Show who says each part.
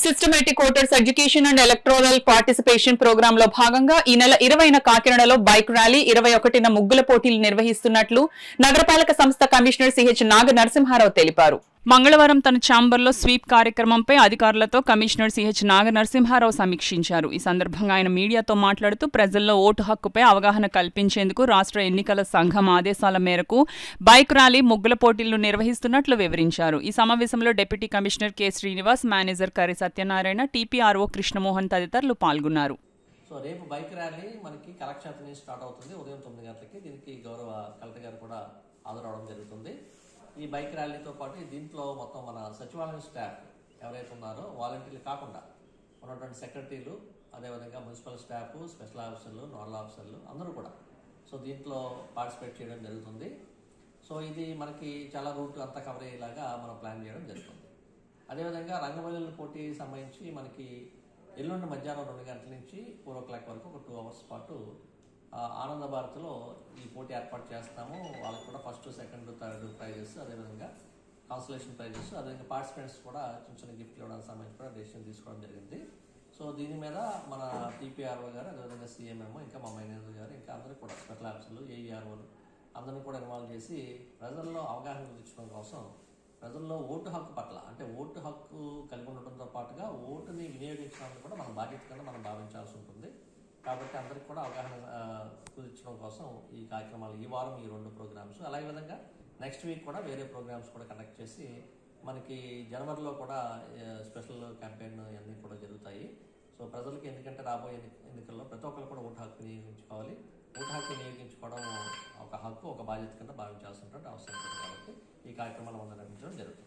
Speaker 1: Systematic voters education and electoral participation program లో భాగంగా ఈ నెల 20న కాకినాడలో బైక్ ర్యాలీ, 21న ముగ్గుల పోటీలు నిర్వహిస్తున్నట్లు నగరపాలక సంస్థ కమిషనర్ సిహెచ్ నాగ నరసింహారావు తెలిపారు. మంగళవారం తన ఛాంబర్లో స్వీప్ కార్యక్రమంపై అధికారులతో కమిషనర్ సిహెచ్ నాగ నరసింహారావు సమీక్షించారు. ఈ సందర్భంగా ఆయన మీడియాతో మాట్లాడుతూ ప్రజల్లో ఓటు హక్కుపై అవగాహన కల్పించేందుకు రాష్ట్ర ఎన్నికల సంఘం ఆదేశాల మేరకు బైక్ ర్యాలీ, ముగ్గుల పోటీలను నిర్వహిస్తున్నట్లు వివరించారు. ఈ సమావేశంలో deputy commissioner K Srinivas, manager కరి సత్యనారాయణ, టీపీఆర్ఓ కృష్ణమోహన్ తదితరులు పాల్గొన్నారు.
Speaker 2: సో రేపు బైక్ ర్యాలీ మనకి కలెక్టర్ నుంచి స్టార్ట్ అవుతుంది. ఉదయం 9 గంటలకి దీనికి గౌరవ కలెక్టర్ గారు కూడా హాజరవడం జరుగుతుంది. ఈ బైక్ ర్యాలీతో పాటు దీంట్లో మొత్తం మన సచివాలయం స్టాఫ్ ఎవరైతే ఉన్నారో వాలంటీర్లు కాకుండా ఉన్నటువంటి సెక్రటరీలు, అదేవిధంగా మున్సిపల్ స్టాఫ్, స్పెషల్ ఆఫీసర్లు, నోడల్ ఆఫీసర్లు అందరూ కూడా సో దీంట్లో పార్టిసిపేట్ చేయడం జరుగుతుంది. సో ఇది మనకి చాలా రూట్ అంతా కవర్ అయ్యేలాగా మనం ప్లాన్ చేయడం జరుగుతుంది. అదేవిధంగా రంగవల్లుల పోటీ సంబంధించి మనకి ఎల్లుండి మధ్యాహ్నం 2 గంటల నుంచి 4 o'clock వరకు ఒక 2 hours పాటు ఆనంద భారత్లో ఈ పోటీ ఏర్పాటు చేస్తాము. వాళ్ళకి కూడా ఫస్ట్, సెకండ్, థర్డ్ ప్రైజెస్, అదేవిధంగా కాన్సలేషన్ ప్రైజెస్, అదేవిధంగా పార్టిసిపెంట్స్ కూడా చిన్న చిన్న గిఫ్ట్లు ఇవ్వడానికి సంబంధించి కూడా డెసిషన్ తీసుకోవడం జరిగింది. సో దీని మీద మన టీపీఆర్ఓ గారు, అదేవిధంగా సీఎంఎం, ఇంకా మా మేనేజర్ గారు, ఇంకా అందరూ కూడా స్పెషల్ ఆఫీసర్లు, ఏఈఆర్ఓలు అందరినీ కూడా ఇన్వాల్వ్ చేసి ప్రజల్లో అవగాహన కల్పించడం కోసం, ప్రజల్లో ఓటు హక్కు పట్ల అంటే ఓటు హక్కు కలిగి ఉండటంతో పాటుగా ఓటుని వినియోగించడానికి కూడా మన బాధ్యత కింద మనం భావించాల్సి ఉంటుంది. కాబట్టి అందరికి కూడా అవగాహన కుదిర్చడం కోసం ఈ కార్యక్రమాలు ఈ వారం ఈ 2 ప్రోగ్రామ్స్, అలాగే విధంగా నెక్స్ట్ వీక్ కూడా వేరే ప్రోగ్రామ్స్ కూడా కండక్ట్ చేసి మనకి జనవరిలో కూడా స్పెషల్ క్యాంపెయిన్ ఇవన్నీ కూడా జరుగుతాయి. సో ప్రజలకి ఎందుకంటే రాబోయే ఎన్నికల్లో ప్రతి ఒక్కరు కూడా ఓటు హక్కు వినియోగించుకోవాలి. ఓటు హక్కు వినియోగించుకోవడం ఒక హక్కు, ఒక బాధ్యత కింద భావించాల్సినటువంటి అవసరం ఉంది. కాబట్టి ఈ కార్యక్రమాలు మనం నిర్వహించడం జరుగుతుంది.